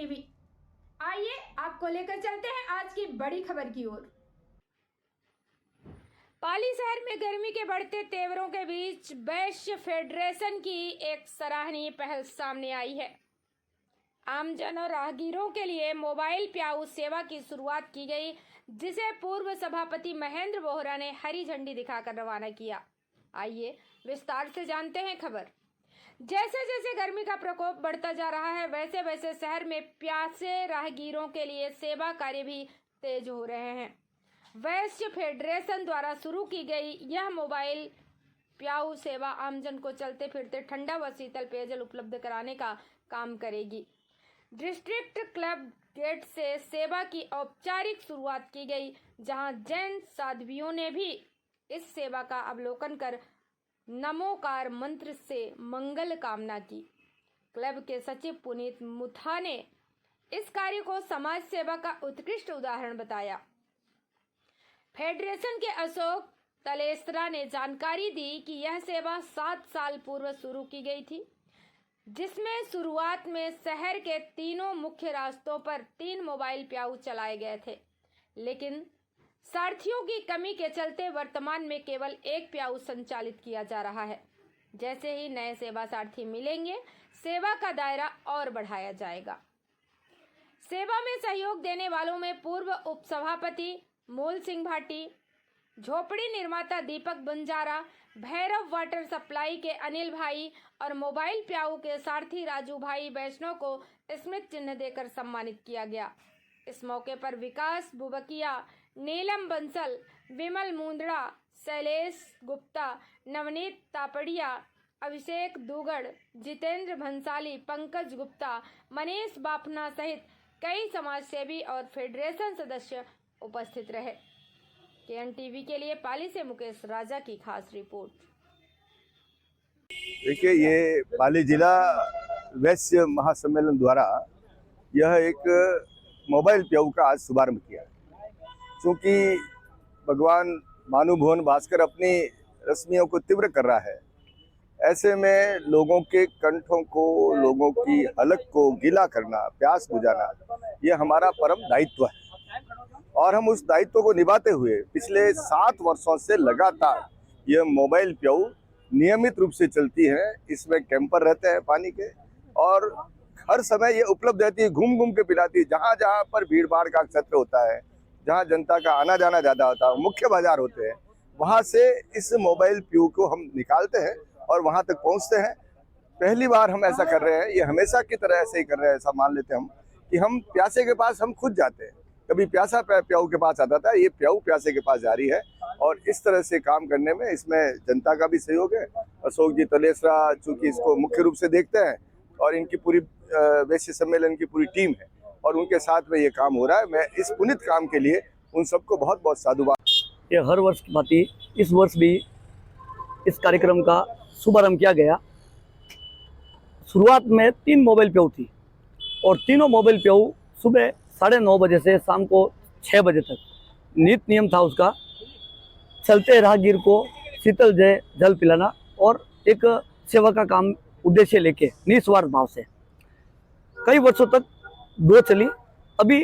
TV. आइए आपको लेकर चलते हैं आज की बड़ी खबर की ओर। पाली शहर में गर्मी के बढ़ते तेवरों के बीच वैश्य फेडरेशन की एक सराहनीय पहल सामने आई है। आमजन और राहगीरों के लिए मोबाइल प्याऊ सेवा की शुरुआत की गई, जिसे पूर्व सभापति महेंद्र बोहरा ने हरी झंडी दिखाकर रवाना किया। आइए विस्तार से जानते हैं खबर। जैसे जैसे गर्मी का प्रकोप बढ़ता जा रहा है, वैसे वैसे शहर में प्यासे राहगीरों के लिए सेवा कार्य भी तेज हो रहे हैं। वैश्य फेडरेशन द्वारा शुरू की गई यह मोबाइल प्याऊ सेवा आमजन को चलते फिरते ठंडा व शीतल पेयजल उपलब्ध कराने का काम करेगी। डिस्ट्रिक्ट क्लब गेट से सेवा की औपचारिक शुरुआत की गई, जहां जैन साध्वियों ने भी इस सेवा का अवलोकन कर नमोकार मंत्र से मंगल कामना की। क्लब के सचिव पुनीत मुथा ने इस कार्य को समाज सेवा का उत्कृष्ट उदाहरण बताया। फेडरेशन के अशोक तलेसरा ने जानकारी दी कि यह सेवा 7 साल पूर्व शुरू की गई थी, जिसमें शुरुआत में शहर के तीनों मुख्य रास्तों पर 3 मोबाइल प्याऊ चलाए गए थे, लेकिन सारथियों की कमी के चलते वर्तमान में केवल 1 प्याऊ संचालित किया जा रहा है। जैसे ही नए सेवा सारथी मिलेंगे, सेवा का दायरा और बढ़ाया जाएगा। सेवा में सहयोग देने वालों में पूर्व उपसभापति मोल सिंह भाटी, झोपड़ी निर्माता दीपक बंजारा, भैरव वाटर सप्लाई के अनिल भाई और मोबाइल प्याऊ के सारथी राजू भाई वैष्णव को स्मृति चिन्ह देकर सम्मानित किया गया। इस मौके पर विकास बुबकिया, नीलम बंसल, विमल मुंदड़ा, शैलेश गुप्ता, नवनीत तापड़िया, अभिषेक दुगड़, जितेंद्र भंसाली, पंकज गुप्ता, मनीष बाफना सहित कई समाजसेवी और फेडरेशन सदस्य उपस्थित रहे। केएन टीवी के लिए पाली से मुकेश राजा की खास रिपोर्ट। देखिए, ये पाली जिला वैश्य महासम्मेलन द्वारा यह एक मोबाइल प्याऊ का आज शुभारंभ किया। क्योंकि भगवान भानुभुवन भास्कर अपनी रश्मियों को तीव्र कर रहा है, ऐसे में लोगों के कंठों को, लोगों की हलक को गीला करना, प्यास बुझाना, यह हमारा परम दायित्व है। और हम उस दायित्व को निभाते हुए पिछले 7 वर्षों से लगातार यह मोबाइल प्याऊ नियमित रूप से चलती है। इसमें कैंपर रहते हैं पानी के, और हर समय ये उपलब्ध रहती है, घूम घूम के पिलाती है। जहाँ जहाँ पर भीड़ भाड़ का क्षेत्र होता है, जहाँ जनता का आना जाना ज़्यादा होता है, मुख्य बाजार होते हैं, वहाँ से इस मोबाइल प्याऊ को हम निकालते हैं और वहाँ तक पहुँचते हैं। पहली बार हम ऐसा कर रहे हैं, ये हमेशा की तरह ऐसे ही कर रहे हैं। ऐसा मान लेते हैं हम कि हम प्यासे के पास हम खुद जाते हैं। कभी प्यासा प्याऊ के पास आता था, ये प्याऊ प्यासे के पास जारी है। और इस तरह से काम करने में इसमें जनता का भी सहयोग है। अशोक जी तलेसरा चूँकि इसको मुख्य रूप से देखते हैं, और इनकी पूरी वैश्य सम्मेलन की पूरी टीम है, और उनके साथ में ये काम हो रहा है। मैं इस पुनीत काम के लिए उन सबको बहुत बहुत साधुवाद। ये हर वर्ष की भांति इस वर्ष भी इस कार्यक्रम का शुभारंभ किया गया। शुरुआत में 3 मोबाइल प्याऊ थी, और तीनों मोबाइल प्याऊ सुबह 9:30 बजे से शाम को 6 बजे तक नित नियम था उसका। चलते राहगीर को शीतल जल पिलाना और एक सेवा का काम उद्देश्य लेके निस्वार्थ भाव से कई वर्षों तक 2 चली। अभी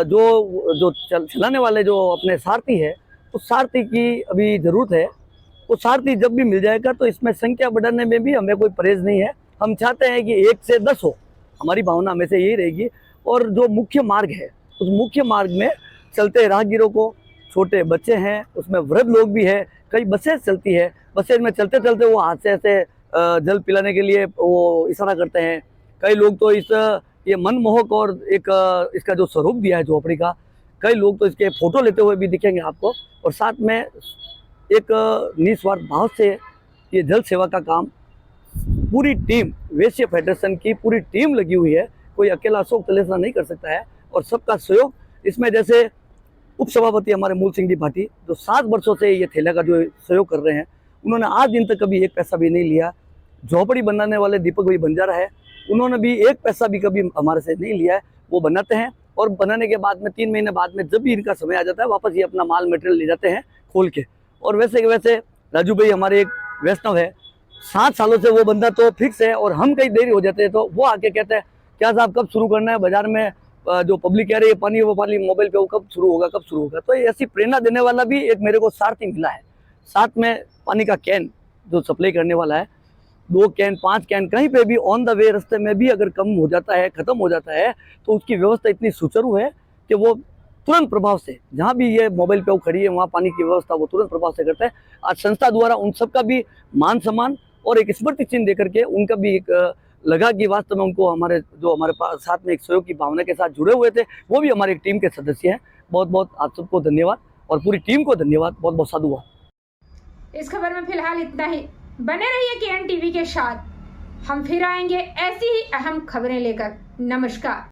जो चलाने वाले जो अपने सारथी है, उस सारथी की अभी ज़रूरत है। वो सारथी जब भी मिल जाएगा तो इसमें संख्या बढ़ाने में भी हमें कोई परहेज नहीं है। हम चाहते हैं कि 1 से 10 हो, हमारी भावना में से यही रहेगी। और जो मुख्य मार्ग है, उस मुख्य मार्ग में चलते राहगीरों को, छोटे बच्चे हैं, उसमें वृद्ध लोग भी है, कई बसें चलती है, बसें में चलते चलते वो हाथ से ऐसे जल पिलाने के लिए वो इशारा करते हैं। कई लोग तो ये मनमोहक और एक इसका जो स्वरूप दिया है झोपड़ी का, कई लोग तो इसके फोटो लेते हुए भी दिखेंगे आपको। और साथ में एक निस्वार्थ भाव से ये जल सेवा का काम पूरी टीम, वैश्य फेडरेशन की पूरी टीम लगी हुई है। कोई अकेला अशोक तलेसरा नहीं कर सकता है, और सबका सहयोग इसमें, जैसे उपसभापति हमारे मूल सिंह जी भाटी जो 7 वर्षों से ये थैला का जो सहयोग कर रहे हैं, उन्होंने आज दिन तक कभी 1 पैसा भी नहीं लिया। झोपड़ी बनाने वाले दीपक भाई बंजारा है, उन्होंने भी 1 पैसा भी कभी हमारे से नहीं लिया है। वो बनाते हैं, और बनाने के बाद में 3 महीने बाद में जब भी इनका समय आ जाता है, वापस ये अपना माल मटेरियल ले जाते हैं खोल के। और वैसे के वैसे राजू भाई हमारे एक वैष्णव है, 7 सालों से वो बंदा तो फिक्स है, और हम कहीं देरी हो जाते हैं तो वो आके कहते हैं क्या साहब कब शुरू करना है, बाजार में जो पब्लिक कह रही है पानी वो पानी मोबाइल पे वो कब शुरू होगा कब शुरू होगा। तो ऐसी प्रेरणा देने वाला भी एक मेरे को सारथी मिला है। साथ में पानी का कैन जो सप्लाई करने वाला है, 2 कैन 5 कैन कहीं पे भी ऑन द वे रास्ते में भी अगर कम हो जाता है, खत्म हो जाता है, तो उसकी व्यवस्था इतनी सुचारू है कि वो तुरंत प्रभाव से जहाँ भी ये मोबाइल पे वो खड़ी है वहाँ पानी की व्यवस्था वो तुरंत प्रभाव से करता है। आज संस्था द्वारा उन सबका भी मान सम्मान और एक स्मृति चिन्ह देकर के उनका भी एक लगा कि वास्तव में उनको हमारे साथ में एक सहयोग की भावना के साथ जुड़े हुए थे, वो भी हमारे एक टीम के सदस्य हैं। बहुत बहुत आप सबको धन्यवाद और पूरी टीम को धन्यवाद, बहुत बहुत साधुवाद। इस खबर में फिलहाल इतना ही। बने रहिए KN टीवी के साथ, हम फिर आएंगे ऐसी ही अहम खबरें लेकर। नमस्कार।